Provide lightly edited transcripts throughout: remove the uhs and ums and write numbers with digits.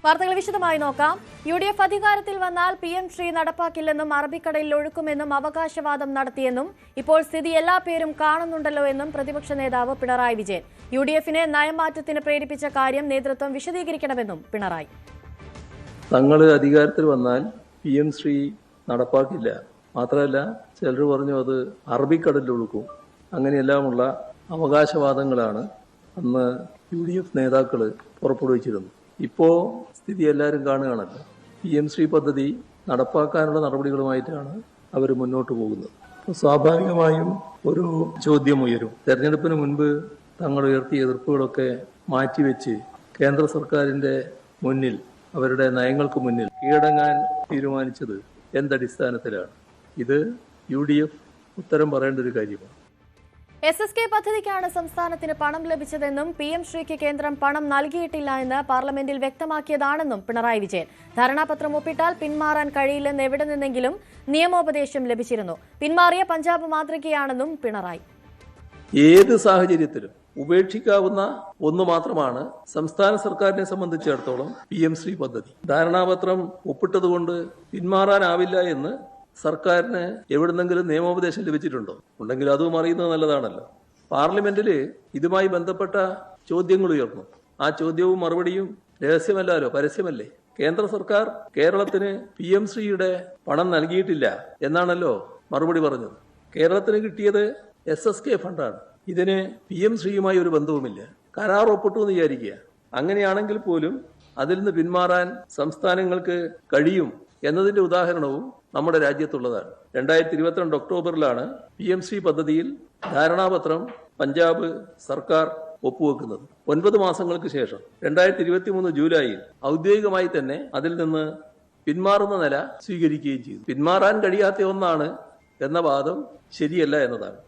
വാർത്തകൾ വിശദമായി നോക്കാം. UDF അധികാരത്തിൽ വന്നാൽ PM ശ്രീ നടപ്പാക്കില്ലെന്നും അറബിക്കടലിൽ ഒഴുക്കുമെന്നും അവകാശവാദം നടത്തിയെന്നും ഇപ്പോൾ സ്ഥിതി എല്ലാ പേരും കാണുന്നുണ്ടല്ലോ എന്നും പ്രതിപക്ഷ നേതാവ് പിണറായി വിജയൻ. UDFനെ നയമാറ്റത്തിന് പ്രേരിപ്പിച്ച കാര്യം നേതൃത്വം വിശദീകരിക്കണമെന്നും പിണറായി. തങ്ങൾ അധികാരത്തിൽ വന്നാൽ PM ശ്രീ നടപ്പാക്കില്ല, മാത്രമല്ല ചിലർ പറഞ്ഞു അത് അറബിക്കടലിൽ ഒഴുക്കും, അങ്ങനെയെല്ലാമുള്ള അവകാശവാദങ്ങളാണ് അന്ന് UDF നേതാക്കൾ പുറപ്പെടുവിച്ചിരുന്നു. ഇപ്പോൾ സ്ഥിതി എല്ലാവരും കാണുകയാണല്ലോ. PM ശ്രീ പദ്ധതി നടപ്പാക്കാനുള്ള നടപടികളുമായിട്ടാണ് അവർ മുന്നോട്ട് പോകുന്നത്. സ്വാഭാവികമായും ഒരു ചോദ്യം ഉയരും. തെരഞ്ഞെടുപ്പിന് മുൻപ് തങ്ങൾ ഉയർത്തിയ എതിർപ്പുകളൊക്കെ മാറ്റിവെച്ച് കേന്ദ്ര സർക്കാരിന്റെ മുന്നിൽ, അവരുടെ നയങ്ങൾക്ക് മുന്നിൽ കീഴടങ്ങാൻ തീരുമാനിച്ചത് എന്തടിസ്ഥാനത്തിലാണ്? ഇത് UDF ഉത്തരം പറയേണ്ട ഒരു കാര്യമാണ്. SSK പദ്ധതിക്കാണ് സംസ്ഥാനത്തിന് പണം ലഭിച്ചതെന്നും PM ശ്രീക്ക് കേന്ദ്രം പണം നൽകിയിട്ടില്ല എന്ന് പാർലമെന്റിൽ വ്യക്തമാക്കിയതാണെന്നും പിണറായി വിജയൻ. ധാരണാപത്രം ഒപ്പിട്ടാൽ പിന്മാറാൻ കഴിയില്ലെന്ന് എവിടെ നിന്നെങ്കിലും നിയമോപദേശം ലഭിച്ചിരുന്നു. പിന്മാറിയ പഞ്ചാബ് മാതൃകയാണെന്നും പിണറായി. ഏത് സാഹചര്യത്തിലും ഉപേക്ഷിക്കാവുന്ന ഒന്ന് മാത്രമാണ് സംസ്ഥാന സർക്കാരിനെ സംബന്ധിച്ചിടത്തോളം PM ശ്രീ പദ്ധതി. ധാരണാപത്രം ഒപ്പിട്ടതുകൊണ്ട് പിന്മാറാനാവില്ല എന്ന് സർക്കാരിന് എവിടുന്നെങ്കിലും നിയമോപദേശം ലഭിച്ചിട്ടുണ്ടോ? ഉണ്ടെങ്കിൽ അതും അറിയുന്നത് നല്ലതാണല്ലോ. പാർലമെന്റിൽ ഇതുമായി ബന്ധപ്പെട്ട ചോദ്യങ്ങൾ ഉയർന്നു. ആ ചോദ്യവും മറുപടിയും രഹസ്യമല്ലല്ലോ, പരസ്യമല്ലേ. കേന്ദ്ര സർക്കാർ കേരളത്തിന് PM ശ്രീയുടെ പണം നൽകിയിട്ടില്ല എന്നാണല്ലോ മറുപടി പറഞ്ഞത്. കേരളത്തിന് കിട്ടിയത് SSK ഫണ്ടാണ്. ഇതിന് PM ശ്രീയുമായി ഒരു ബന്ധവുമില്ല. കരാർ ഒപ്പിട്ടു എന്ന് വിചാരിക്കുക. അങ്ങനെയാണെങ്കിൽ പോലും അതിൽ നിന്ന് പിന്മാറാൻ സംസ്ഥാനങ്ങൾക്ക് കഴിയും എന്നതിന്റെ ഉദാഹരണവും നമ്മുടെ രാജ്യത്തുള്ളതാണ്. 2022 ഒക്ടോബറിലാണ് PM ശ്രീ പദ്ധതിയിൽ ധാരണാപത്രം പഞ്ചാബ് സർക്കാർ ഒപ്പുവെക്കുന്നത്. 9 മാസങ്ങൾക്ക് ശേഷം 2023 ജൂലൈയിൽ ഔദ്യോഗികമായി തന്നെ അതിൽ നിന്ന് പിന്മാറുന്ന നില സ്വീകരിക്കുകയും ചെയ്തു. പിന്മാറാൻ കഴിയാത്ത ഒന്നാണ് എന്ന വാദം ശരിയല്ല എന്നതാണ്.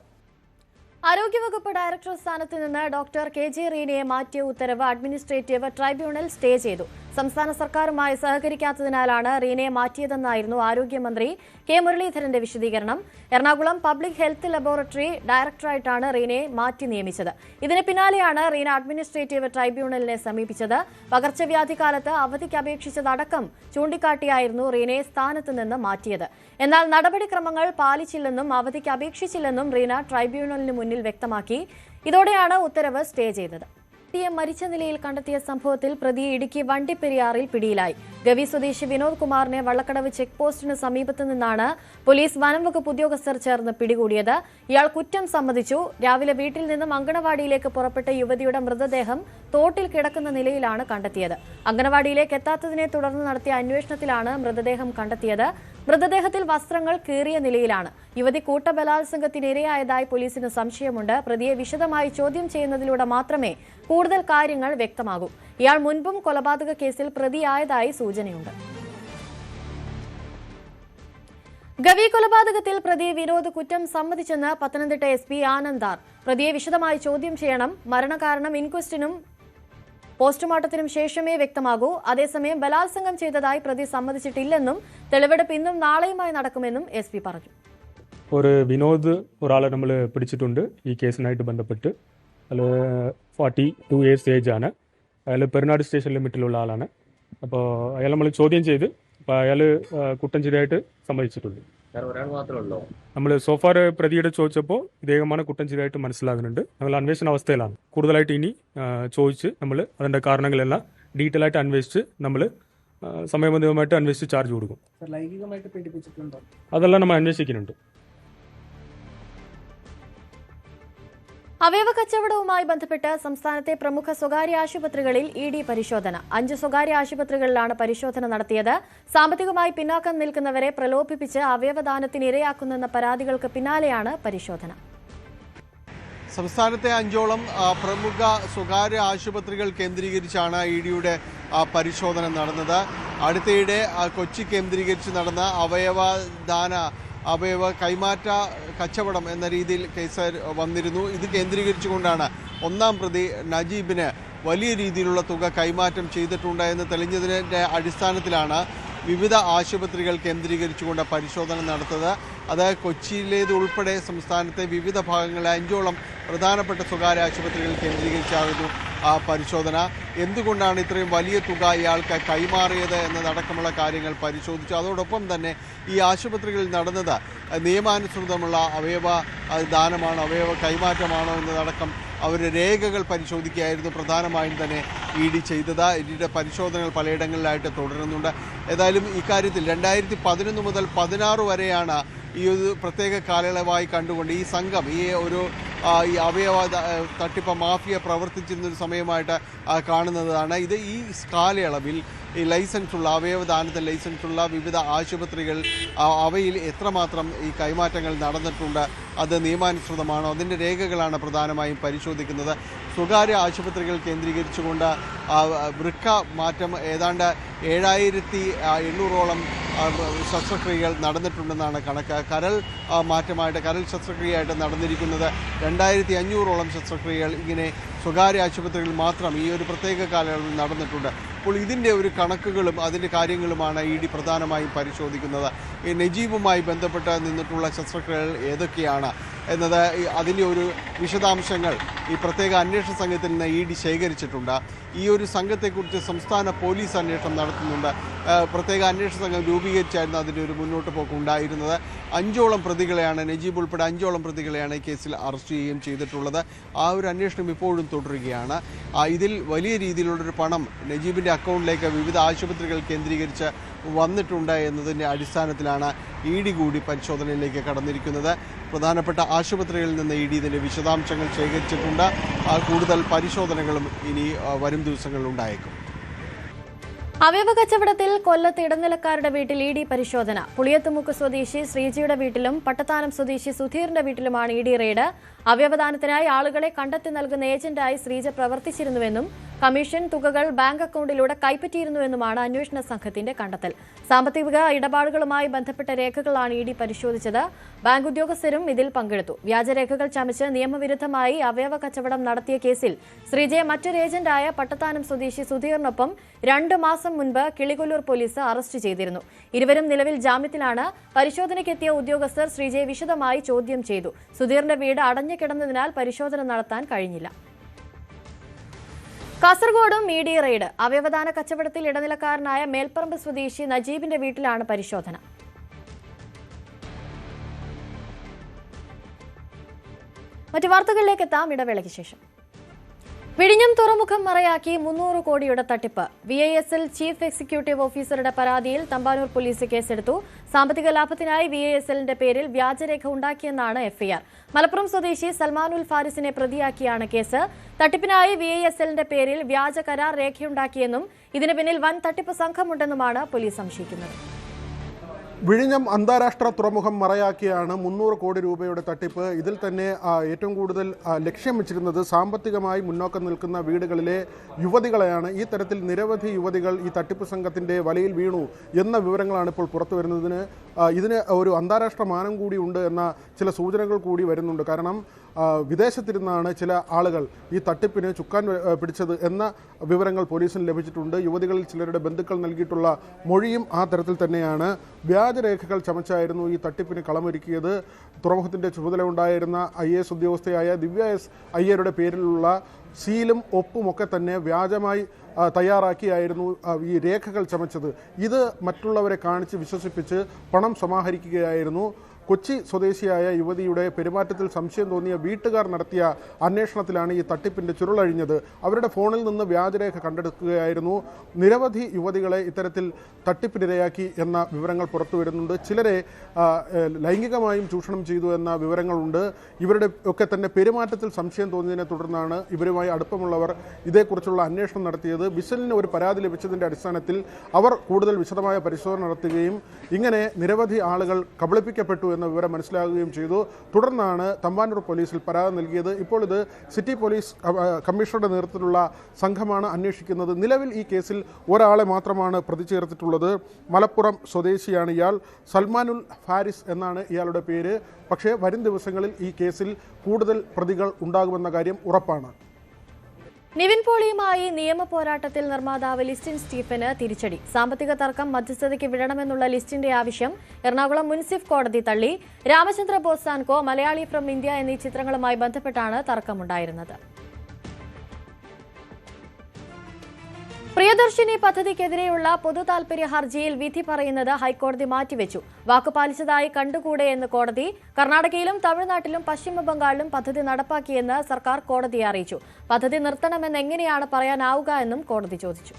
ആരോഗ്യവകുപ്പ് ഡയറക്ടർ സ്ഥാനത്ത് നിന്ന് ഡോക്ടർ KJ റീനയെ മാറ്റിയ ഉത്തരവ് അഡ്മിനിസ്ട്രേറ്റീവ് ട്രൈബ്യൂണൽ സ്റ്റേ ചെയ്തു. സംസ്ഥാന സർക്കാരുമായി സഹകരിക്കാത്തതിനാലാണ് റീനയെ മാറ്റിയതെന്നായിരുന്നു ആരോഗ്യമന്ത്രി K മുരളീധരന്റെ വിശദീകരണം. എറണാകുളം പബ്ലിക് ഹെൽത്ത് ലബോറട്ടറി ഡയറക്ടറായിട്ടാണ് റീനയെ മാറ്റി നിയമിച്ചത്. ഇതിന് പിന്നാലെയാണ് റീന അഡ്മിനിസ്ട്രേറ്റീവ് ട്രൈബ്യൂണലിനെ സമീപിച്ചത്. പകർച്ചവ്യാധി കാലത്ത് അവധിക്ക് അപേക്ഷിച്ചതടക്കം ചൂണ്ടിക്കാട്ടിയായിരുന്നു റീനയെ സ്ഥാനത്ത് നിന്ന് മാറ്റിയത്. എന്നാൽ നടപടിക്രമങ്ങൾ പാലിച്ചില്ലെന്നും അവധിക്ക് അപേക്ഷിച്ചില്ലെന്നും റീന ട്രൈബ്യൂണലിന് മുന്നിൽ വ്യക്തമാക്കി. ഇതോടെയാണ് ഉത്തരവ് സ്റ്റേ ചെയ്തത്. മരിച്ച നിലയിൽ കണ്ടെത്തിയ സംഭവത്തിൽ പ്രതി ഇടുക്കി വണ്ടിപ്പെരിയാറിൽ പിടിയിലായി. ഗവി സ്വദേശി വിനോദ് കുമാറിനെ വള്ളക്കടവ് ചെക്ക് പോസ്റ്റിന് സമീപത്തു നിന്നാണ് പോലീസ് വനംവകുപ്പ് ഉദ്യോഗസ്ഥർ ചേർന്ന് പിടികൂടിയത്. ഇയാൾ കുറ്റം സമ്മതിച്ചു. രാവിലെ വീട്ടിൽ നിന്നും അങ്കണവാടിയിലേക്ക് പുറപ്പെട്ട യുവതിയുടെ മൃതദേഹം തോട്ടിൽ കിടക്കുന്ന നിലയിലാണ് കണ്ടെത്തിയത്. അങ്കണവാടിയിലേക്ക് എത്താത്തതിനെ തുടർന്ന് നടത്തിയ അന്വേഷണത്തിലാണ് മൃതദേഹം കണ്ടെത്തിയത്. മൃതദേഹത്തിൽ വസ്ത്രങ്ങൾ കീറിയ നിലയിലാണ്. യുവതി കൂട്ടബലാത്സംഗത്തിനിരയായതായി പോലീസിന് സംശയമുണ്ട്. പ്രതിയെ വിശദമായി ചോദ്യം ചെയ്യുന്നതിലൂടെ മാത്രമേ കൂടുതൽ കാര്യങ്ങൾ വ്യക്തമാകൂ. ഇയാൾ മുൻപും കൊലപാതക കേസിൽ പ്രതിയായതായി സൂചനയുണ്ട്. ഗവി കൊലപാതകത്തിൽ പ്രതി വിനോദ് കുറ്റം സമ്മതിച്ചെന്ന് പത്തനംതിട്ട SP ആനന്ദാർ. പ്രതിയെ വിശദമായി ചോദ്യം ചെയ്യണം. മരണകാരണം ഇൻക്വസ്റ്റിനും പോസ്റ്റ്മോർട്ടത്തിനും ശേഷമേ വ്യക്തമാകൂ. അതേസമയം ബലാത്സംഗം ചെയ്തതായി പ്രതി സമ്മതിച്ചിട്ടില്ലെന്നും തെളിവെടുപ്പ് ഇന്നും നാളെയുമായി നടക്കുമെന്നും SP പറഞ്ഞു. ഒരു വിനോദ് ഒരാളെ നമ്മൾ പിടിച്ചിട്ടുണ്ട് ഈ കേസിനായിട്ട് ബന്ധപ്പെട്ട്. അയാൾ 42 years ഏജ് ആണ്. അയാൾ പെരുന്നാട് സ്റ്റേഷൻ ലിമിറ്റിലുള്ള ആളാണ്. അപ്പോൾ അയാൾ നമ്മൾ ചോദ്യം ചെയ്ത് അപ്പോൾ അയാൾ കുറ്റം ചെയ്തതായിട്ട് സമ്മതിച്ചിട്ടുണ്ട്. നമ്മൾ സോഫാർ പ്രതിയുടെ ചോദിച്ചപ്പോൾ ഇദ്ദേഹമാണ് കുറ്റം ചെയ്തതായിട്ട് മനസ്സിലാകുന്നുണ്ട്. നമ്മൾ അന്വേഷണ അവസ്ഥയിലാണ്. കൂടുതലായിട്ട് ഇനി ചോദിച്ച് നമ്മൾ അതിൻ്റെ കാരണങ്ങളെല്ലാം ഡീറ്റെയിൽ ആയിട്ട് അന്വേഷിച്ച് നമ്മൾ സമയബന്ധിതമായിട്ട് അന്വേഷിച്ച് ചാർജ് കൊടുക്കും. ലൈംഗികമായിട്ട് പീഡിപ്പിച്ചിട്ടുണ്ടോ? അതെല്ലാം നമ്മൾ അന്വേഷിക്കുന്നുണ്ട്. അവയവ കച്ചവടവുമായി ബന്ധപ്പെട്ട് സംസ്ഥാനത്തെ പ്രമുഖ സ്വകാര്യ ആശുപത്രികളിൽ ED പരിശോധന. 5 സ്വകാര്യ ആശുപത്രികളിലാണ് പരിശോധന നടത്തിയത്. സാമ്പത്തികമായി പിന്നാക്കം നിൽക്കുന്നവരെ പ്രലോഭിപ്പിച്ച് അവയവദാനത്തിന് ഇരയാക്കുന്നെന്ന പരാതികൾക്ക് പിന്നാലെയാണ് പരിശോധന. സംസ്ഥാനത്തെ 5ഓളം പ്രമുഖ സ്വകാര്യ ആശുപത്രികൾ കേന്ദ്രീകരിച്ചാണ് EDയുടെ പരിശോധന നടന്നത്. അടുത്തയിടെ കൊച്ചി കേന്ദ്രീകരിച്ച് നടന്ന അവയവ കൈമാറ്റ കച്ചവടം എന്ന രീതിയിൽ കേസ് വന്നിരുന്നു. ഇത് കേന്ദ്രീകരിച്ചുകൊണ്ടാണ് ഒന്നാം പ്രതി നജീബിന് വലിയ രീതിയിലുള്ള തുക കൈമാറ്റം ചെയ്തിട്ടുണ്ട് എന്ന് തെളിഞ്ഞതിൻ്റെ അടിസ്ഥാനത്തിലാണ് വിവിധ ആശുപത്രികൾ കേന്ദ്രീകരിച്ചുകൊണ്ട് പരിശോധന നടത്തുന്നത്. അത് കൊച്ചിയിലേത് ഉൾപ്പെടെ സംസ്ഥാനത്തെ വിവിധ ഭാഗങ്ങളിലെ 5ഓളം പ്രധാനപ്പെട്ട സ്വകാര്യ ആശുപത്രികൾ കേന്ദ്രീകരിച്ചായിരുന്നു പരിശോധന. എന്തുകൊണ്ടാണ് ഇത്രയും വലിയ തുക ഇയാൾക്ക് കൈമാറിയത് എന്നതടക്കമുള്ള കാര്യങ്ങൾ പരിശോധിച്ചു. അതോടൊപ്പം തന്നെ ഈ ആശുപത്രികളിൽ നടന്നത് നിയമാനുസൃതമുള്ള അവയവ ദാനമാണോ, അവയവ കൈമാറ്റമാണോ എന്നതടക്കം അവർ രേഖകൾ പരിശോധിക്കുകയായിരുന്നു പ്രധാനമായും തന്നെ ED ചെയ്തത്. EDയുടെ പരിശോധനകൾ പലയിടങ്ങളിലായിട്ട് തുടരുന്നുണ്ട്. ഏതായാലും ഇക്കാര്യത്തിൽ 2011 മുതൽ 16 വരെയാണ് ഈ ഒരു പ്രത്യേക കാലയളവായി കണ്ടുകൊണ്ട് ഈ സംഘം ഈ ഈ അവയവ തട്ടിപ്പ് മാഫിയ പ്രവർത്തിച്ചിരുന്നൊരു സമയമായിട്ട് കാണുന്നതാണ്. ഇത് ഈ കാലയളവിൽ ഈ ലൈസൻസുള്ള അവയവദാനത്തിന് ലൈസൻസുള്ള വിവിധ ആശുപത്രികൾ അവയിൽ എത്രമാത്രം ഈ കൈമാറ്റങ്ങൾ നടന്നിട്ടുണ്ട്, അത് നിയമാനുസൃതമാണോ, അതിൻ്റെ രേഖകളാണ് പ്രധാനമായും പരിശോധിക്കുന്നത്. സ്വകാര്യ ആശുപത്രികൾ കേന്ദ്രീകരിച്ചുകൊണ്ട് വൃക്ക മാറ്റം ഏതാണ്ട് 7800ഓളം ശസ്ത്രക്രിയകൾ നടന്നിട്ടുണ്ടെന്നാണ് കണക്ക്. കരൾ മാറ്റമായിട്ട് കരൾ ശസ്ത്രക്രിയയായിട്ട് നടന്നിരിക്കുന്നത് 2500ഓളം ശസ്ത്രക്രിയകൾ ഇങ്ങനെ സ്വകാര്യ ആശുപത്രികളിൽ മാത്രം ഈ ഒരു പ്രത്യേക കാലയളവിൽ നടന്നിട്ടുണ്ട്. അപ്പോൾ ഇതിൻ്റെ ഒരു കണക്കുകളും അതിൻ്റെ കാര്യങ്ങളുമാണ് ED പ്രധാനമായും പരിശോധിക്കുന്നത്. ഈ നജീബുമായി ബന്ധപ്പെട്ട് നിന്നിട്ടുള്ള ശസ്ത്രക്രിയകൾ ഏതൊക്കെയാണ് എന്നത് അതിൻ്റെ ഒരു വിശദാംശങ്ങൾ ഈ പ്രത്യേക അന്വേഷണ സംഘത്തിൽ നിന്ന് ED ശേഖരിച്ചിട്ടുണ്ട്. ഈ ഒരു സംഘത്തെക്കുറിച്ച് സംസ്ഥാന പോലീസ് അന്വേഷണം നടത്തുന്നുണ്ട്. പ്രത്യേക അന്വേഷണ സംഘം രൂപീകരിച്ചായിരുന്നു അതിൻ്റെ ഒരു മുന്നോട്ട് പോക്ക് ഉണ്ടായിരുന്നത്. 5ഓളം പ്രതികളെയാണ്, നജീബ് ഉൾപ്പെടെ 5ഓളം പ്രതികളെയാണ് ഈ കേസിൽ അറസ്റ്റ് ചെയ്യുകയും ചെയ്തിട്ടുള്ളത്. ആ ഒരു അന്വേഷണം ഇപ്പോഴും തുടരുകയാണ്. ഇതിൽ വലിയ രീതിയിലുള്ളൊരു പണം നജീബിൻ്റെ അക്കൗണ്ടിലേക്ക് വിവിധ ആശുപത്രികൾ കേന്ദ്രീകരിച്ച് വന്നിട്ടുണ്ട് എന്നതിൻ്റെ അടിസ്ഥാനത്തിലാണ് ED കൂടി പരിശോധനയിലേക്ക് കടന്നിരിക്കുന്നത്. പ്രധാനപ്പെട്ട ആശുപത്രികളിൽ നിന്ന് ED ഇതിൻ്റെ വിശദാംശങ്ങൾ ശേഖരിച്ചിട്ടുണ്ട്. കൂടുതൽ പരിശോധനകളും ഇനി വരും ദിവസങ്ങളിൽ ഉണ്ടായേക്കും. അവയവ കച്ചവടത്തിൽ കൊല്ലത്ത് ഇടനിലക്കാരുടെ വീട്ടിൽ ED പരിശോധന. പുളിയത്തുമുക്ക് സ്വദേശി ശ്രീജിയുടെ വീട്ടിലും പട്ടത്താനം സ്വദേശി സുധീറിന്റെ വീട്ടിലുമാണ് ED റെയ്ഡ്. അവയവദാനത്തിനായി ആളുകളെ കണ്ടെത്തി നൽകുന്ന ഏജന്റായി ശ്രീജ പ്രവർത്തിച്ചിരുന്നുവെന്നും കമ്മീഷൻ തുകകൾ ബാങ്ക് അക്കൗണ്ടിലൂടെ കൈപ്പറ്റിയിരുന്നുവെന്നുമാണ് അന്വേഷണ സംഘത്തിന്റെ കണ്ടെത്തൽ. സാമ്പത്തിക ഇടപാടുകളുമായി ബന്ധപ്പെട്ട രേഖകളാണ് ED പരിശോധിച്ചത്. ബാങ്ക് ഉദ്യോഗസ്ഥരും ഇതിൽ പങ്കെടുത്തു. വ്യാജരേഖകൾ ചമച്ച് നിയമവിരുദ്ധമായി അവയവ കച്ചവടം നടത്തിയ കേസിൽ ശ്രീജയെ മറ്റൊരു ഏജന്റായ പട്ടത്താനം സ്വദേശി സുധീറിനൊപ്പം 2 മാസം മുൻപ് കിളികൊല്ലൂർ പോലീസ് അറസ്റ്റ് ചെയ്തിരുന്നു. ഇരുവരും നിലവിൽ ജാമ്യത്തിലാണ്. പരിശോധനയ്ക്കെത്തിയ ഉദ്യോഗസ്ഥർ ശ്രീജയെ വിശദമായി ചോദ്യം ചെയ്തു. സുധീറിന്റെ വീട് അടഞ്ഞു കിടന്നതിനാൽ പരിശോധന നടത്താൻ കഴിഞ്ഞില്ല. കാസർഗോഡും ED റെയ്ഡ്. അവയവദാന കച്ചവടത്തിൽ ഇടനിലക്കാരനായ മേൽപ്പറമ്പ് സ്വദേശി നജീബിന്റെ വീട്ടിലാണ് പരിശോധന. മറ്റു വാർത്തകളിലേക്ക് എത്താം ഇടവേളയ്ക്ക് ശേഷം. വിഴിഞ്ഞം തുറമുഖം മറയാക്കി 300 കോടിയുടെ തട്ടിപ്പ്. VISL ചീഫ് എക്സിക്യൂട്ടീവ് ഓഫീസറുടെ പരാതിയിൽ തമ്പാനൂർ പോലീസ് കേസെടുത്തു. സാമ്പത്തിക ലാഭത്തിനായി VISLന്റെ പേരിൽ വ്യാജരേഖ ഉണ്ടാക്കിയെന്നാണ് FIR. മലപ്പുറം സ്വദേശി സൽമാനുൽ ഫാരിസിനെ പ്രതിയാക്കിയാണ് കേസ്. തട്ടിപ്പിനായി VISLന്റെ പേരിൽ വ്യാജ കരാർ രേഖയുണ്ടാക്കിയെന്നും ഇതിന് പിന്നിൽ വൻ തട്ടിപ്പ് സംഘമുണ്ടെന്നുമാണ് പോലീസ് സംശയിക്കുന്നത്. വിഴിഞ്ഞം അന്താരാഷ്ട്ര തുറമുഖം മറയാക്കിയാണ് 300 കോടി രൂപയുടെ തട്ടിപ്പ്. ഇതിൽ തന്നെ ഏറ്റവും കൂടുതൽ ലക്ഷ്യം വെച്ചിരുന്നത് സാമ്പത്തികമായി മുന്നോക്കം നിൽക്കുന്ന വീടുകളിലെ യുവതികളെയാണ്. ഈ തരത്തിൽ നിരവധി യുവതികൾ ഈ തട്ടിപ്പ് സംഘത്തിൻ്റെ വലയിൽ വീണു എന്ന വിവരങ്ങളാണ് ഇപ്പോൾ പുറത്തു വരുന്നതിന്. ഇതിന് ഒരു അന്താരാഷ്ട്ര മാനം കൂടി ഉണ്ട് എന്ന ചില സൂചനകൾ കൂടി വരുന്നുണ്ട്. കാരണം വിദേശത്തിരുന്നാണ് ചില ആളുകൾ ഈ തട്ടിപ്പിന് ചുക്കാൻ പിടിച്ചത് എന്ന വിവരങ്ങൾ പോലീസിന് ലഭിച്ചിട്ടുണ്ട്. യുവതികളിൽ ചിലരുടെ ബന്ധുക്കൾ നൽകിയിട്ടുള്ള മൊഴിയും ആ തരത്തിൽ തന്നെയാണ്. വ്യാജരേഖകൾ ചമച്ചായിരുന്നു ഈ തട്ടിപ്പിന് കളമൊരുക്കിയത്. തുറമുഖത്തിൻ്റെ ചുമതല ഉണ്ടായിരുന്ന IAS ഉദ്യോഗസ്ഥയായ ദിവ്യ S അയ്യരുടെ പേരിലുള്ള സീലും ഒപ്പുമൊക്കെ തന്നെ വ്യാജമായി തയ്യാറാക്കിയായിരുന്നു ഈ രേഖകൾ ചമച്ചത്. ഇത് മറ്റുള്ളവരെ കാണിച്ച് വിശ്വസിപ്പിച്ച് പണം സമാഹരിക്കുകയായിരുന്നു. കൊച്ചി സ്വദേശിയായ യുവതിയുടെ പെരുമാറ്റത്തിൽ സംശയം തോന്നിയ വീട്ടുകാർ നടത്തിയ അന്വേഷണത്തിലാണ് ഈ തട്ടിപ്പിൻ്റെ ചുരുളഴിഞ്ഞത്. അവരുടെ ഫോണിൽ നിന്ന് വ്യാജരേഖ കണ്ടെടുക്കുകയായിരുന്നു. നിരവധി യുവതികളെ ഇത്തരത്തിൽ തട്ടിപ്പിനിരയാക്കി എന്ന വിവരങ്ങൾ പുറത്തു വരുന്നുണ്ട്. ചിലരെ ലൈംഗികമായും ചൂഷണം ചെയ്തു എന്ന വിവരങ്ങളുണ്ട്. ഇവരുടെ ഒക്കെ തന്നെ പെരുമാറ്റത്തിൽ സംശയം തോന്നിയതിനെ തുടർന്നാണ് ഇവരുമായി അടുപ്പമുള്ളവർ ഇതേക്കുറിച്ചുള്ള അന്വേഷണം നടത്തിയത്. ബിസലിന് ഒരു പരാതി ലഭിച്ചതിൻ്റെ അടിസ്ഥാനത്തിൽ അവർ കൂടുതൽ വിശദമായ പരിശോധന നടത്തുകയും ഇങ്ങനെ നിരവധി ആളുകൾ കബളിപ്പിക്കപ്പെട്ടു എന്ന വിവരം മനസ്സിലാകുകയും ചെയ്തു. തുടർന്നാണ് തമ്പാനൂർ പോലീസിൽ പരാതി നൽകിയത്. ഇപ്പോൾ ഇത് സിറ്റി പോലീസ് കമ്മീഷണറുടെ നേതൃത്വത്തിലുള്ള സംഘമാണ് അന്വേഷിക്കുന്നത്. നിലവിൽ ഈ കേസിൽ ഒരാളെ മാത്രമാണ് പ്രതി ചേർത്തിട്ടുള്ളത്. മലപ്പുറം സ്വദേശിയാണ് ഇയാൾ. സൽമാനുൽ ഫാരിസ് എന്നാണ് ഇയാളുടെ പേര്. പക്ഷേ വരും ദിവസങ്ങളിൽ ഈ കേസിൽ കൂടുതൽ പ്രതികൾ ഉണ്ടാകുമെന്ന കാര്യം ഉറപ്പാണ്. നിവിൻ പോളിയുമായി നിയമ പോരാട്ടത്തിൽ നിർമ്മാതാവ് ലിസ്റ്റിൻ സ്റ്റീഫന് തിരിച്ചടി. സാമ്പത്തിക തർക്കം മധ്യസ്ഥതയ്ക്ക് വിടണമെന്നുള്ള ലിസ്റ്റിന്റെ ആവശ്യം എറണാകുളം മുൻസിഫ് കോടതി തള്ളി. രാമചന്ദ്ര ബോസാൻകോ, മലയാളി ഫ്രം ഇന്ത്യ എന്നീ ചിത്രങ്ങളുമായി ബന്ധപ്പെട്ടാണ് തർക്കമുണ്ടായിരുന്നത്. പ്രിയദർശിനി പദ്ധതിക്കെതിരെയുള്ള പൊതു താൽപര്യ ഹർജിയിൽ വിധി പറയുന്നത് ഹൈക്കോടതി മാറ്റിവെച്ചു. വാക്കുപാലിച്ചതായി കണ്ടുകൂടെ എന്ന് കോടതി. കർണാടകയിലും തമിഴ്നാട്ടിലും പശ്ചിമ ബംഗാളിലും പദ്ധതി നടപ്പാക്കിയെന്ന് സർക്കാർ കോടതിയെ അറിയിച്ചു. പദ്ധതി നിർത്തണമെന്ന് എങ്ങനെയാണ് പറയാനാവുക എന്നും കോടതി ചോദിച്ചു.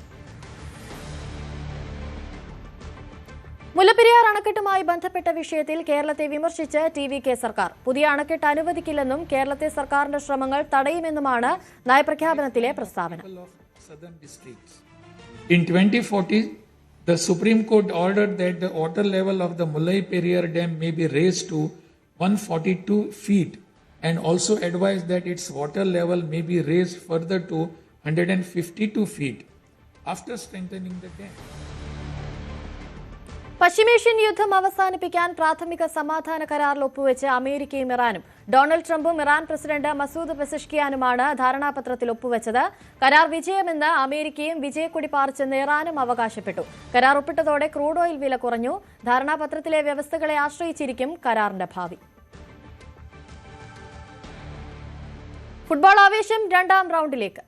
മുല്ലപ്പെരിയാർ അണക്കെട്ടുമായി ബന്ധപ്പെട്ട വിഷയത്തിൽ കേരളത്തെ വിമർശിച്ച് ടി.വി.കെ സർക്കാർ. പുതിയ അണക്കെട്ട് അനുവദിക്കില്ലെന്നും കേരളത്തെ സർക്കാരിന്റെ ശ്രമങ്ങൾ തടയുമെന്നുമാണ് നയപ്രഖ്യാപനത്തിലെ പ്രസ്താവന. In 2040, the Supreme Court ordered that the water level of the Mullai Periyar Dam may be raised to 142 feet and also advised that its water level may be raised further to 152 feet after strengthening the dam. പശ്ചിമേഷ്യൻ യുദ്ധം അവസാനിപ്പിക്കാൻ പ്രാഥമിക സമാധാന കരാറിൽ ഒപ്പുവെച്ച് അമേരിക്കയും ഇറാനും. Donald ട്രംപും Iran president Masoud പെസഷ്കിയാനുമാണ് ധാരണാപത്രത്തിൽ ഒപ്പുവെച്ചത്. കരാർ വിജയമെന്ന് അമേരിക്കയും വിജയക്കൊടി പാറിച്ചെന്ന് ഇറാനും അവകാശപ്പെട്ടു. കരാർ ഒപ്പിട്ടതോടെ ക്രൂഡ് ഓയിൽ വില കുറഞ്ഞു. ധാരണാപത്രത്തിലെ വ്യവസ്ഥകളെ ആശ്രയിച്ചിരിക്കും കരാറിന്റെ ഭാവി. ഫുട്ബോൾ ആവേശം രണ്ടാം റൗണ്ടിലേക്ക്.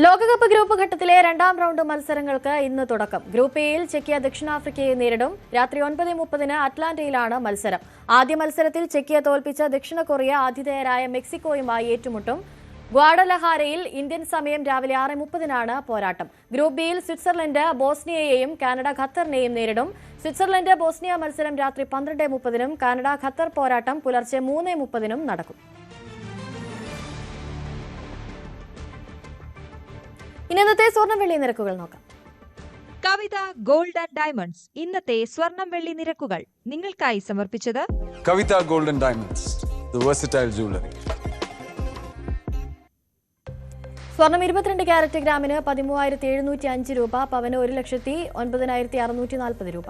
ലോകകപ്പ് ഗ്രൂപ്പ് ഘട്ടത്തിലെ രണ്ടാം റൗണ്ട് മത്സരങ്ങൾക്ക് ഇന്ന് തുടക്കം. ഗ്രൂപ്പ് എയിൽ ചെക്കിയ ദക്ഷിണാഫ്രിക്കയെ നേരിടും. രാത്രി 9:30 അറ്റ്ലാന്റയിലാണ് മത്സരം. ആദ്യ മത്സരത്തിൽ ചെക്കിയ തോൽപ്പിച്ച ദക്ഷിണ കൊറിയ ആതിഥേയരായ മെക്സിക്കോയുമായി ഏറ്റുമുട്ടും. ഗ്വാഡലഹാരയിൽ ഇന്ത്യൻ സമയം രാവിലെ 6:30 പോരാട്ടം. ഗ്രൂപ്പ് ബിയിൽ സ്വിറ്റ്സർലൻഡ് ബോസ്നിയയെയും കാനഡ ഖത്തറിനെയും നേരിടും. സ്വിറ്റ്സർലൻഡ് ബോസ്നിയ മത്സരം രാത്രി 12:30 കാനഡ ഖത്തർ പോരാട്ടം പുലർച്ചെ 3:30 നടക്കും. ഇന്നത്തെ സ്വർണം വെള്ളി നിരക്കുകൾ നോക്കാം. കവിത ഗോൾഡ് ആൻഡ് ഡയമണ്ട്സ് ഇന്നത്തെ സ്വർണം വെള്ളി നിരക്കുകൾ നിങ്ങൾക്കായി സമർപ്പിച്ചത് Kavitha gold and diamonds, the versatile jewellery. സ്വർണം 22 ക്യാരറ്റ് ഗ്രാമിന് 13,705 രൂപ, പവന് 1,09,640 രൂപ.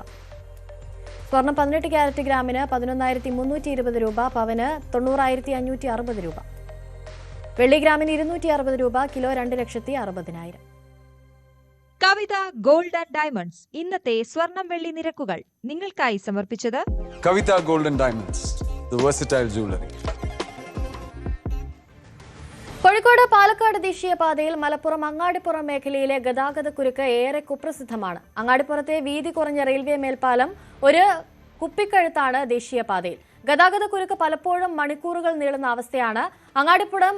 സ്വർണം 18 ക്യാരറ്റ് ഗ്രാമിന് 11,320 രൂപ, പവന് 90,560 രൂപ. വെള്ളി ഗ്രാമിന് 260 രൂപ, kilo 2,60,000. Kavitha gold and diamonds ഇന്നത്തെ സ്വർണം വെള്ളി നിരക്കുകൾ നിങ്ങൾക്കായി സമർപ്പിച്ചത് Kavitha gold and diamonds, the versatile jewellery. Kozhikode Palakkad ദേശീയപാതയിൽ മലപ്പുറം അങ്ങാടിപ്പുറം മേഖലയിലെ ഗതാഗതക്കുരുക്ക് ഏറെ കുപ്രസിദ്ധമാണ്. അങ്ങാടിപ്പുറത്തെ വീതി കുറഞ്ഞ റെയിൽവേ മേൽപ്പാലം ഒരു കുപ്പിക്കഴുത്താണ് ദേശീയപാതയിൽ. ഗതാഗതക്കുരുക്ക് പലപ്പോഴും മണിക്കൂറുകൾ നീളുന്ന അവസ്ഥയാണ്. അങ്ങാടിപ്പുറം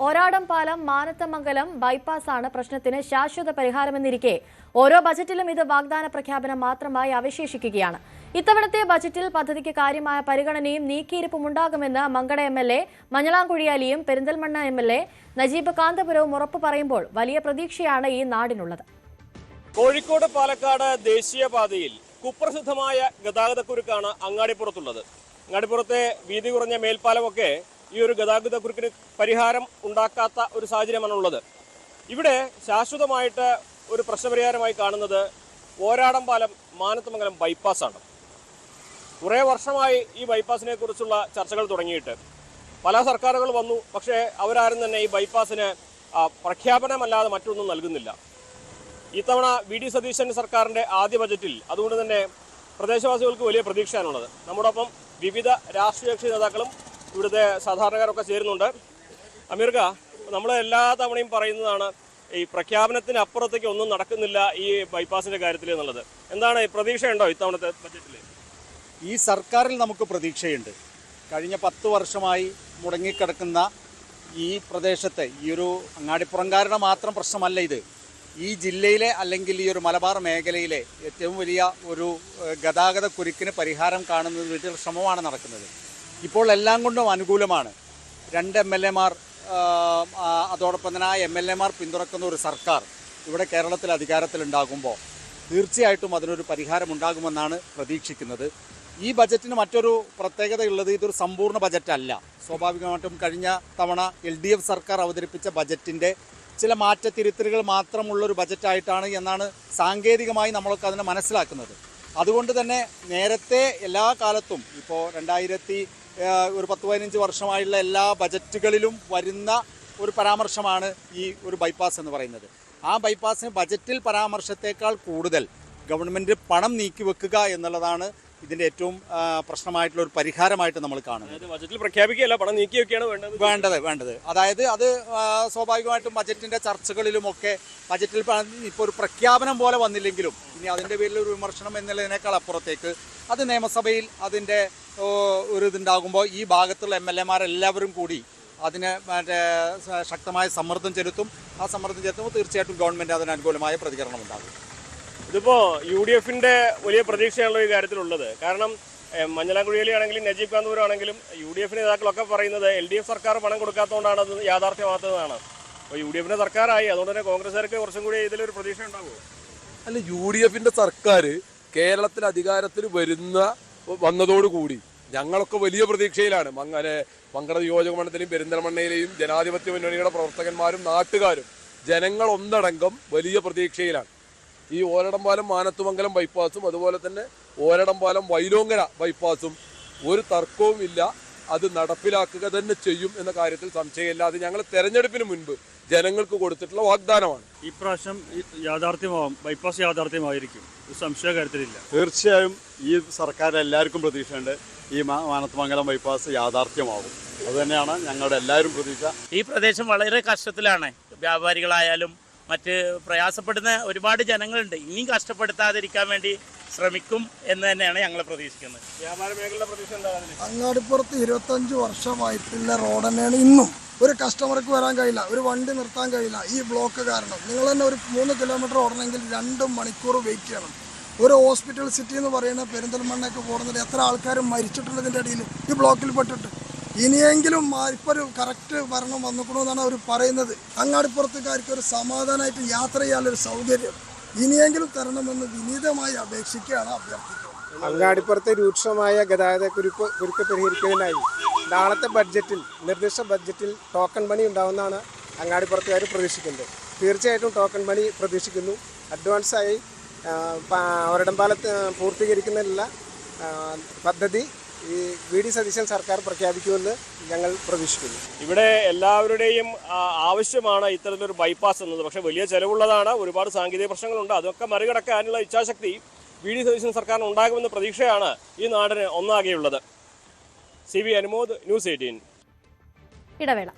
ഓരാടം പാലം മാനത്തമംഗലം ബൈപ്പാസാണ് പ്രശ്നത്തിന് ശാശ്വത പരിഹാരമെന്നിരിക്കെ ഓരോ ബജറ്റിലും ഇത് വാഗ്ദാന പ്രഖ്യാപനം മാത്രമായി അവശേഷിക്കുകയാണ്. ഇത്തവണത്തെ ബജറ്റിൽ പദ്ധതിക്ക് കാര്യമായ പരിഗണനയും നീക്കിയിരിപ്പും ഉണ്ടാകുമെന്ന് മങ്കട MLA മഞ്ഞളാംകുഴിയാലിയും പെരിന്തൽമണ്ണ MLA നജീബ് കാന്തപുരവും ഉറപ്പു പറയുമ്പോൾ വലിയ പ്രതീക്ഷയാണ് ഈ നാടിനുള്ളത്. കോഴിക്കോട് പാലക്കാട് ദേശീയപാതയിൽ കുപ്രസിദ്ധമായ ഗതാഗതക്കുരുക്കാണ് അങ്ങാടിപ്പുറത്തുള്ളത്. അങ്ങാടിപ്പുറത്തെ വീതി കുറഞ്ഞ മേൽപ്പാലമൊക്കെ ഈ ഒരു ഗതാഗതക്കുരുക്കിന് പരിഹാരം ഉണ്ടാക്കാത്ത ഒരു സാഹചര്യമാണുള്ളത്. ഇവിടെ ശാശ്വതമായിട്ട് ഒരു പ്രശ്നപരിഹാരമായി കാണുന്നത് ഓരാടം പാലം മാനത്തമംഗലം ബൈപ്പാസാണ്. കുറേ വർഷമായി ഈ ബൈപ്പാസിനെ കുറിച്ചുള്ള ചർച്ചകൾ തുടങ്ങിയിട്ട് പല സർക്കാരുകൾ വന്നു. പക്ഷേ അവരാരും തന്നെ ഈ ബൈപ്പാസിന് പ്രഖ്യാപനമല്ലാതെ മറ്റൊന്നും നൽകുന്നില്ല. ഇത്തവണ VD സതീശൻ സർക്കാരിൻ്റെ ആദ്യ ബജറ്റിൽ അതുകൊണ്ട് തന്നെ പ്രദേശവാസികൾക്ക് വലിയ പ്രതീക്ഷയാണുള്ളത്. നമ്മോടൊപ്പം വിവിധ രാഷ്ട്രീയ കക്ഷി നേതാക്കളും ഇവിടുത്തെ സാധാരണക്കാരൊക്കെ ചേരുന്നുണ്ട്. അമീർക്ക, നമ്മൾ എല്ലാ തവണയും പറയുന്നതാണ് ഈ പ്രഖ്യാപനത്തിന് അപ്പുറത്തേക്ക് ഒന്നും നടക്കുന്നില്ല ഈ ബൈപ്പാസിന്റെ കാര്യത്തിൽ എന്നുള്ളത്. എന്താണ് പ്രതീക്ഷയുണ്ടോ ഇത്തവണത്തെ ബജറ്റിൽ? ഈ സർക്കാരിൽ നമുക്ക് പ്രതീക്ഷയുണ്ട്. കഴിഞ്ഞ 10 വർഷമായി മുടങ്ങിക്കിടക്കുന്ന ഈ പ്രദേശത്തെ ഈ ഒരു അങ്ങാടിപ്പുറംകാരുടെ മാത്രം പ്രശ്നമല്ല ഇത്. ഈ ജില്ലയിലെ അല്ലെങ്കിൽ ഈ ഒരു മലബാർ മേഖലയിലെ ഏറ്റവും വലിയ ഒരു ഗതാഗത കുരുക്കിന് പരിഹാരം കാണുന്നതിന് വേണ്ടിയുള്ള ശ്രമമാണ് നടക്കുന്നത്. ഇപ്പോൾ എല്ലാം കൊണ്ടും അനുകൂലമാണ്. 2 MLA-മാർ അതോടൊപ്പം തന്നെ ആ MLA-മാർ പിന്തുണക്കുന്ന ഒരു സർക്കാർ ഇവിടെ കേരളത്തിൽ അധികാരത്തിലുണ്ടാകുമ്പോൾ തീർച്ചയായിട്ടും അതിനൊരു പരിഹാരം ഉണ്ടാകുമെന്നാണ് പ്രതീക്ഷിക്കുന്നത്. ഈ ബജറ്റിന് മറ്റൊരു പ്രത്യേകതയുള്ളത് ഇതൊരു സമ്പൂർണ്ണ ബജറ്റല്ല. സ്വാഭാവികമായിട്ടും കഴിഞ്ഞ തവണ LDF സർക്കാർ അവതരിപ്പിച്ച ബജറ്റിൻ്റെ ചില മാറ്റത്തിരുത്തലുകൾ മാത്രമുള്ളൊരു ബജറ്റായിട്ടാണ് എന്നാണ് സാങ്കേതികമായി നമ്മളൊക്കെ അതിനെ മനസ്സിലാക്കുന്നത്. അതുകൊണ്ട് തന്നെ നേരത്തെ എല്ലാ കാലത്തും ഇപ്പോൾ 2015 വർഷമായുള്ള എല്ലാ ബജറ്റുകളിലും വരുന്ന ഒരു പരാമർശമാണ് ഈ ഒരു ബൈപ്പാസ് എന്ന് പറയുന്നത്. ആ ബൈപ്പാസിന് ബജറ്റിൽ പരാമർശത്തേക്കാൾ കൂടുതൽ ഗവൺമെൻറ് പണം നീക്കിവെക്കുക എന്നുള്ളതാണ് ഇതിൻ്റെ ഏറ്റവും പ്രശ്നമായിട്ടുള്ള ഒരു പരിഹാരമായിട്ട് നമ്മൾ കാണുന്നത്. ബജറ്റിൽ പ്രഖ്യാപിക്കുകയല്ല, പണം നീക്കി വെക്കുകയാണ് വേണ്ടത്. അതായത് അത് സ്വാഭാവികമായിട്ടും ബജറ്റിൻ്റെ ചർച്ചകളിലുമൊക്കെ ബജറ്റിൽ ഇപ്പോൾ ഒരു പ്രഖ്യാപനം പോലെ വന്നില്ലെങ്കിലും ഇനി അതിൻ്റെ പേരിൽ ഒരു വിമർശനം എന്നുള്ളതിനേക്കാൾ അപ്പുറത്തേക്ക് അത് നിയമസഭയിൽ അതിൻ്റെ ഒരു ഇതുണ്ടാകുമ്പോൾ ഈ ഭാഗത്തുള്ള MLA-മാരെല്ലാവരും കൂടി അതിന് ശക്തമായ സമ്മർദ്ദം ചെലുത്തും. ആ സമ്മർദ്ദം ചെലുത്തുമ്പോൾ തീർച്ചയായിട്ടും ഗവൺമെൻറ് അതിന് അനുകൂലമായ പ്രതികരണം ഉണ്ടാകും. ഇതിപ്പോൾ UDF-ന്റെ വലിയ പ്രതീക്ഷയാണല്ലോ ഈ കാര്യത്തിലുള്ളത്. കാരണം മഞ്ഞളാംകുഴിയിലാണെങ്കിലും നജീബ് കാന്തപുരമാണെങ്കിലും UDF നേതാക്കളൊക്കെ പറയുന്നത് LDF സർക്കാർ പണം കൊടുക്കാത്തതുകൊണ്ടാണ് അത് യാഥാർത്ഥ്യമാകുന്നതാണ്. അപ്പോൾ UDF-ന്റെ സർക്കാരായി, അതുകൊണ്ട് തന്നെ കോൺഗ്രസ്സുകാർക്ക് കുറച്ചും കൂടി ഇതിലൊരു പ്രതീക്ഷ ഉണ്ടാകുമോ? അല്ല, UDF-ന്റെ സർക്കാർ കേരളത്തിൽ അധികാരത്തിൽ വന്നതോടുകൂടി ഞങ്ങളൊക്കെ വലിയ പ്രതീക്ഷയിലാണ്. മങ്കട നിയോജക മണ്ഡലത്തിലെയും പെരിന്തൽമണ്ണയിലെയും ജനാധിപത്യ മുന്നണിയുടെ പ്രവർത്തകന്മാരും നാട്ടുകാരും ജനങ്ങൾ ഒന്നടങ്കം വലിയ പ്രതീക്ഷയിലാണ്. ഈ ഓലടംപാലം മാനത്തുമംഗലം ബൈപ്പാസും അതുപോലെ തന്നെ ഓലടംപാലം വൈലോങ്ങര ബൈപ്പാസും ഒരു തർക്കവുമില്ല, അത് നടപ്പിലാക്കുക തന്നെ ചെയ്യും എന്ന കാര്യത്തിൽ സംശയമില്ല. അത് ഞങ്ങൾ തെരഞ്ഞെടുപ്പിന് മുൻപ് ജനങ്ങൾക്ക് കൊടുത്തിട്ടുള്ള വാഗ്ദാനമാണ്. ഇപ്രാവശ്യം യാഥാർത്ഥ്യമാവും, ബൈപ്പാസ് യാഥാർത്ഥ്യമായിരിക്കും, ഒരു സംശയ കാര്യത്തിലില്ല. തീർച്ചയായും ഈ സർക്കാർ എല്ലാവർക്കും പ്രതീക്ഷയുണ്ട്, ഈ മാനത്തുമംഗലം ബൈപ്പാസ് യാഥാർത്ഥ്യമാവും. അതുതന്നെയാണ് ഞങ്ങളുടെ എല്ലാവരും പ്രതീക്ഷ. ഈ പ്രദേശം വളരെ കഷ്ടത്തിലാണ്. വ്യാപാരികളായാലും മറ്റ് പ്രയാസപ്പെടുന്ന ഒരുപാട് ജനങ്ങളുണ്ട്. ഇനിയും കഷ്ടപ്പെടുത്താതിരിക്കാൻ വേണ്ടി ശ്രമിക്കും എന്ന് തന്നെയാണ് ഞങ്ങൾ പ്രതീക്ഷിക്കുന്നത്. വ്യാപാര മേഖലയുടെ പ്രതീക്ഷ എന്താണ്? അങ്ങാടിപ്പുറത്ത് 25 വർഷമായിട്ടുള്ള റോഡ് തന്നെയാണ് ഇന്നും. ഒരു കസ്റ്റമർക്ക് വരാൻ കഴിയില്ല, ഒരു വണ്ടി നിർത്താൻ കഴിയില്ല ഈ ബ്ലോക്ക് കാരണം. നിങ്ങൾ തന്നെ ഒരു 3 കിലോമീറ്റർ ഓടണമെങ്കിൽ 2 മണിക്കൂർ വെയിറ്റ് ചെയ്യണം. ഒരു ഹോസ്പിറ്റൽ സിറ്റി എന്ന് പറയുന്ന പെരിന്തൽമണ്ണയ്ക്ക് പോകുന്നത് എത്ര ആൾക്കാർ മരിച്ചിട്ടുള്ളതിൻ്റെ ഇടയിൽ ഈ ബ്ലോക്കിൽ പെട്ടിട്ട്. ഇനിയെങ്കിലും ഇപ്പോൾ ഒരു കറക്റ്റ് ഭരണം വന്നിക്കണമെന്നാണ് അവർ പറയുന്നത്. അങ്ങാടിപ്പുറത്തുകാർക്ക് ഒരു സമാധാനമായിട്ട് യാത്ര ചെയ്യാനൊരു സൗകര്യം ഇനിയെങ്കിലും തരണമെന്ന് വിനീതമായി അപേക്ഷിക്കുകയാണ്, അഭ്യർത്ഥിക്കുന്നത്. അങ്ങാടിപ്പുറത്തെ രൂക്ഷമായ ഗതാഗത കുരുക്ക് പരിഹരിക്കുന്നതിനായി നാളത്തെ ബഡ്ജറ്റിൽ, നിർദ്ദിഷ്ട ബഡ്ജറ്റിൽ ടോക്കൺ മണി ഉണ്ടാവുമെന്നാണ് അങ്ങാടിപ്പുറത്തുകാർ പ്രതീക്ഷിക്കുന്നത്. തീർച്ചയായിട്ടും ടോക്കൺ മണി പ്രതീക്ഷിക്കുന്നു. അഡ്വാൻസായി ഒരടംപാലത്ത് പൂർത്തീകരിക്കുന്നതിനുള്ള പദ്ധതി ഈ VD സതീശൻ സർക്കാർ പ്രഖ്യാപിക്കുമെന്ന് ഞങ്ങൾ പ്രതീക്ഷിക്കുന്നു. ഇവിടെ എല്ലാവരുടെയും ആവശ്യമാണ് ഇത്തരത്തിലൊരു ബൈപ്പാസ് എന്നത്. പക്ഷേ വലിയ ചെലവുള്ളതാണ്, ഒരുപാട് സാങ്കേതിക പ്രശ്നങ്ങളുണ്ട്. അതൊക്കെ മറികടക്കാനുള്ള ഇച്ഛാശക്തി VD സതീശൻ സർക്കാരിന് ഉണ്ടാകുമെന്ന പ്രതീക്ഷയാണ് ഈ നാടിന് ഒന്നാകെയുള്ളത്. CB Anumod, news 18. ഇടവേള.